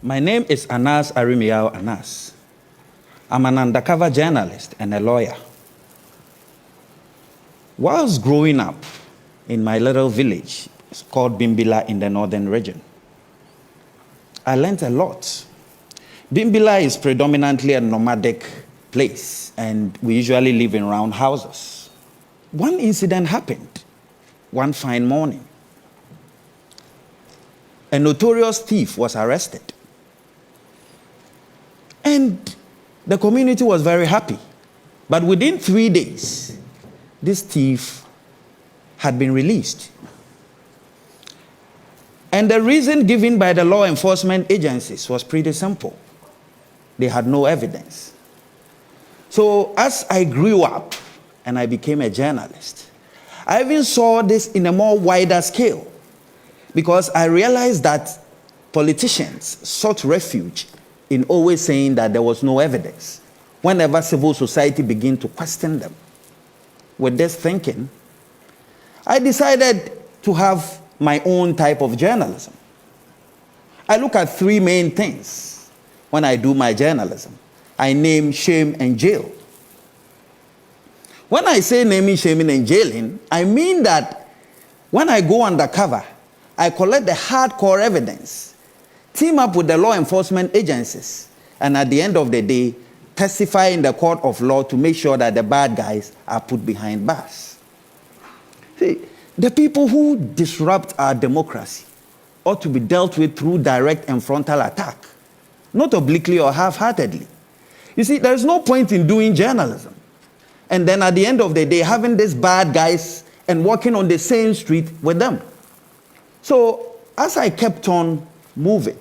My name is Aremeyaw. I'm an undercover journalist and a lawyer. Whilst growing up in my little village, it's called Bimbila in the northern region, I learned a lot. Bimbila is predominantly a nomadic place, and we usually live in round houses. One incident happened one fine morning. A notorious thief was arrested. And the community was very happy. But within 3 days, this thief had been released. And the reason given by the law enforcement agencies was pretty simple. They had no evidence. So as I grew up and I became a journalist, I even saw this in a more wider scale, because I realized that politicians sought refuge in always saying that there was no evidence whenever civil society began to question them. With this thinking, I decided to have my own type of journalism. I look at three main things when I do my journalism. I name, shame, and jail. When I say naming, shaming, and jailing, I mean that when I go undercover, I collect the hardcore evidence, team up with the law enforcement agencies, and at the end of the day, testify in the court of law to make sure that the bad guys are put behind bars. See, the people who disrupt our democracy ought to be dealt with through direct and frontal attack, not obliquely or half-heartedly. You see, there is no point in doing journalism and then at the end of the day having these bad guys and walking on the same street with them. So as I kept on moving,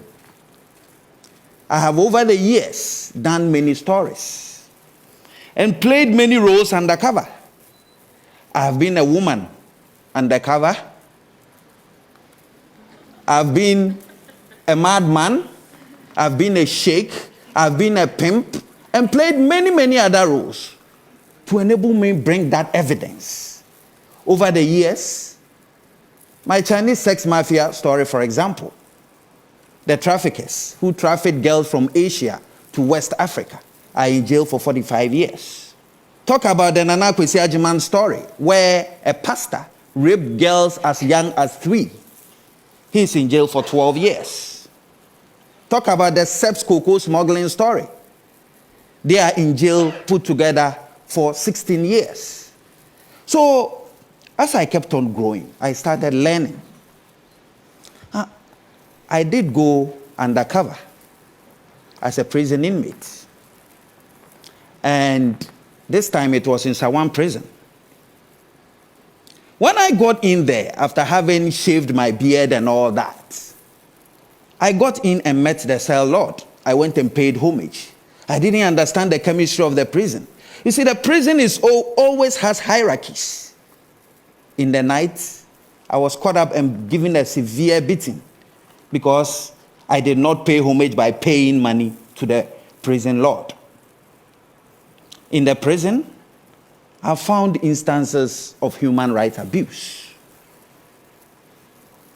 I have over the years done many stories and played many roles undercover. I have been a woman undercover. I've been a madman. I've been a sheikh. I've been a pimp, and played many, many other roles to enable me bring that evidence. Over the years, my Chinese sex mafia story, for example, the traffickers who trafficked girls from Asia to West Africa are in jail for 45 years. Talk about the Nana Kwesi Agyeman story, where a pastor raped girls as young as 3. He's in jail for 12 years. Talk about the Seps cocoa smuggling story. They are in jail put together for 16 years. So, as I kept on growing, I started learning. I did go undercover as a prison inmate. And this time it was in Sawan prison. When I got in there, after having shaved my beard and all that, I got in and met the cell lord. I went and paid homage. I didn't understand the chemistry of the prison. You see, the prison always has hierarchies. In the night, I was caught up and given a severe beating because I did not pay homage by paying money to the prison lord. In the prison, I found instances of human rights abuse.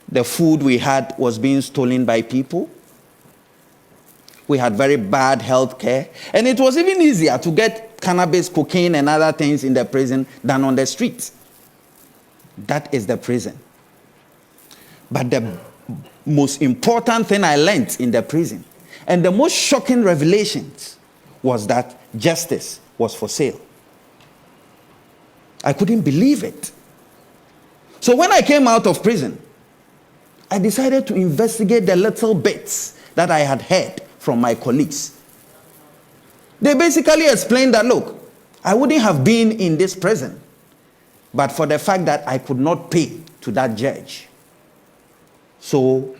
The food we had was being stolen by people. We had very bad health care. And it was even easier to get cannabis, cocaine, and other things in the prison than on the streets. That is the prison. But the most important thing I learned in the prison, and the most shocking revelations, was that justice was for sale. I couldn't believe it. So when I came out of prison, I decided to investigate the little bits that I had heard from my colleagues. They basically explained that, look, I wouldn't have been in this prison but for the fact that I could not pay to that judge. So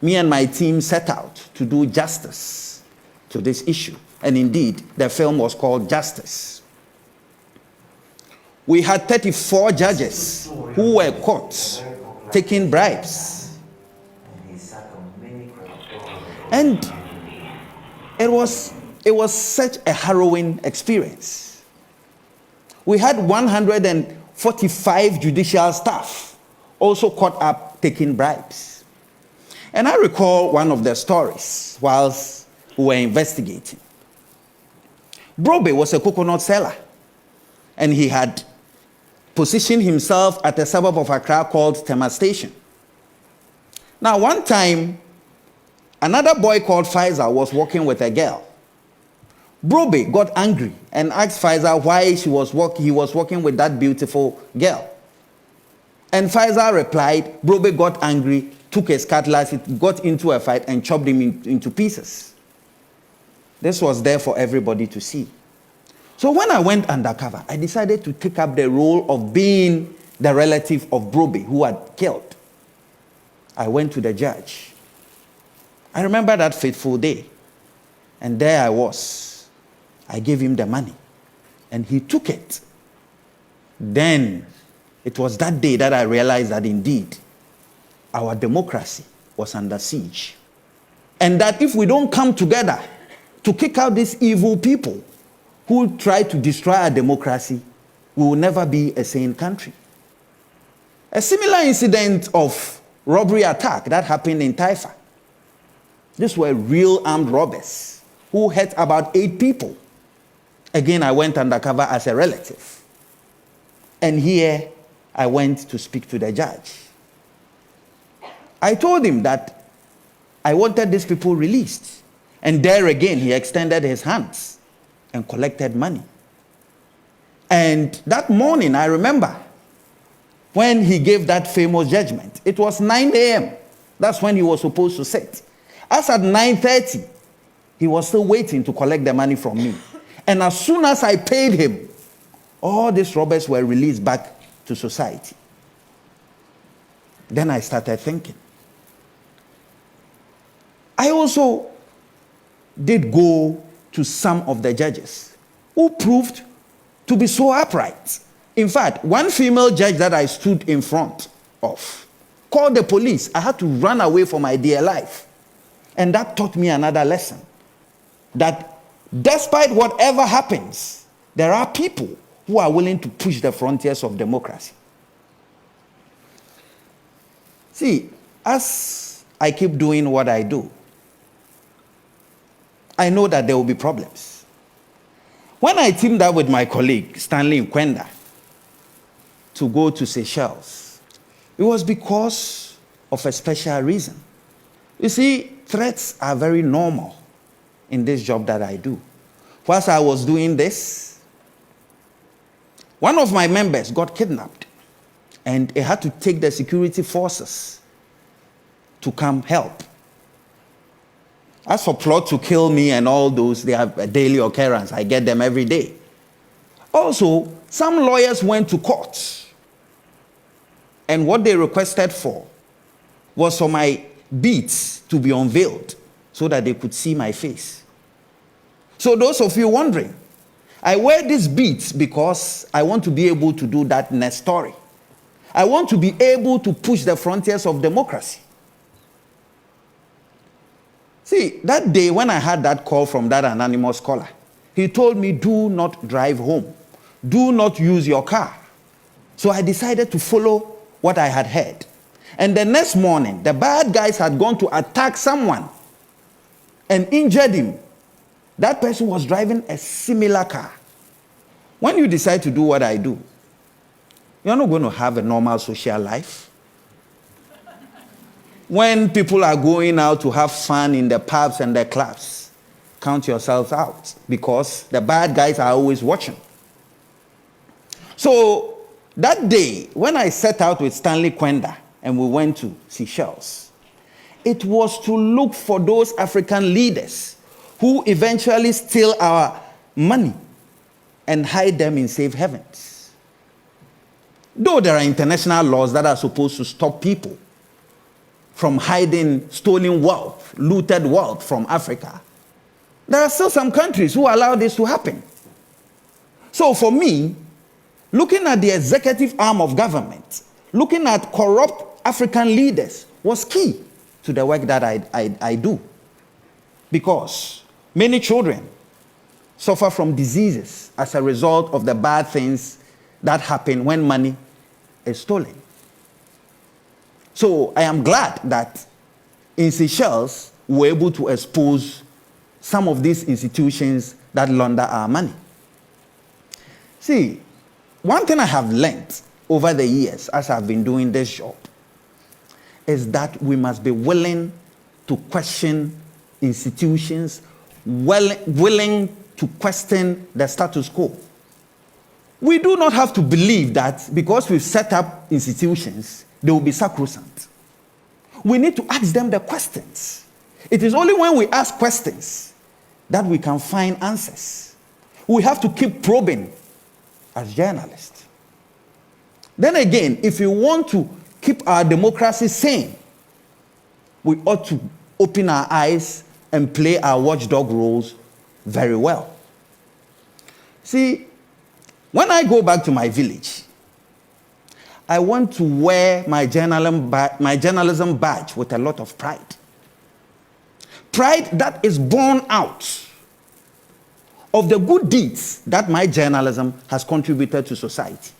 me and my team set out to do justice to this issue. And indeed, the film was called Justice. We had 34 judges who were caught taking bribes. And it was such a harrowing experience. We had 145 judicial staff also caught up taking bribes. And I recall one of the stories whilst we were investigating. Brobe was a coconut seller, and he had positioned himself at a suburb of Accra called Tema Station. Now, one time, another boy called Faisal was walking with a girl. Brobe got angry and asked Faisal why he was walking with that beautiful girl. And Faisal replied, Brobe got angry, took his cutlass, it got into a fight and chopped him into pieces. This was there for everybody to see. So when I went undercover, I decided to take up the role of being the relative of Brobe who had killed. I went to the judge. I remember that fateful day. And there I was. I gave him the money. And he took it. Then it was that day that I realized that indeed our democracy was under siege. And that if we don't come together to kick out these evil people who try to destroy our democracy, we will never be a sane country. A similar incident of robbery attack that happened in Taifa. These were real armed robbers who hurt about 8 people. Again, I went undercover as a relative. And here I went to speak to the judge. I told him that I wanted these people released. And there again, he extended his hands and collected money. And that morning, I remember when he gave that famous judgment. It was 9 a.m. That's when he was supposed to sit. As at 9:30, he was still waiting to collect the money from me. And as soon as I paid him, all these robbers were released back to society. Then I started thinking. I also did go to some of the judges who proved to be so upright. In fact, one female judge that I stood in front of called the police. I had to run away for my dear life. And that taught me another lesson. That despite whatever happens, there are people who are willing to push the frontiers of democracy. See, as I keep doing what I do, I know that there will be problems. When I teamed up with my colleague, Stanley Nkwenda, to go to Seychelles, it was because of a special reason. You see, threats are very normal in this job that I do. Whilst I was doing this, one of my members got kidnapped, and it had to take the security forces to come help. As for plot to kill me and all those, they have a daily occurrence. I get them every day. Also, some lawyers went to court, and what they requested for was for my beads to be unveiled so that they could see my face. So those of you wondering, I wear these beads because I want to be able to do that next story. I want to be able to push the frontiers of democracy. See, that day when I had that call from that anonymous caller, he told me, do not drive home. Do not use your car. So I decided to follow what I had heard. And the next morning, the bad guys had gone to attack someone and injured him. That person was driving a similar car. When you decide to do what I do, you're not going to have a normal social life. When people are going out to have fun in the pubs and the clubs, count yourselves out because the bad guys are always watching. So that day, when I set out with Stanley Kwenda and we went to Seychelles, it was to look for those African leaders who eventually steal our money and hide them in safe havens. Though there are international laws that are supposed to stop people from hiding stolen wealth, looted wealth from Africa, there are still some countries who allow this to happen. So for me, looking at the executive arm of government, looking at corrupt African leaders was key to the work that I do. Because many children suffer from diseases as a result of the bad things that happen when money is stolen. So I am glad that in Seychelles, we were able to expose some of these institutions that launder our money. See, one thing I have learned over the years as I've been doing this job is that we must be willing to question institutions, willing to question the status quo. We do not have to believe that because we've set up institutions, they will be sacrosanct. We need to ask them the questions. It is only when we ask questions that we can find answers. We have to keep probing as journalists. Then again, if we want to keep our democracy sane, we ought to open our eyes and play our watchdog roles very well. See, when I go back to my village, I want to wear my journalism badge with a lot of pride. Pride that is born out of the good deeds that my journalism has contributed to society.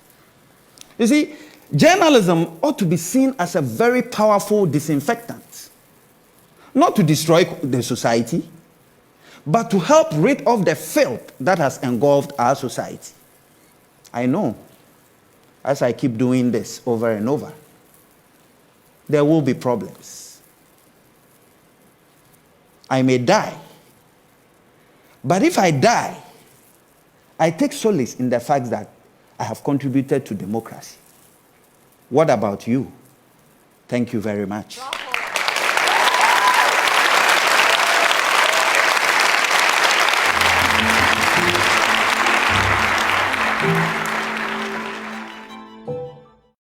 You see, journalism ought to be seen as a very powerful disinfectant, not to destroy the society, but to help rid of the filth that has engulfed our society. I know, as I keep doing this over and over, there will be problems. I may die. But if I die, I take solace in the fact that I have contributed to democracy. What about you? Thank you very much.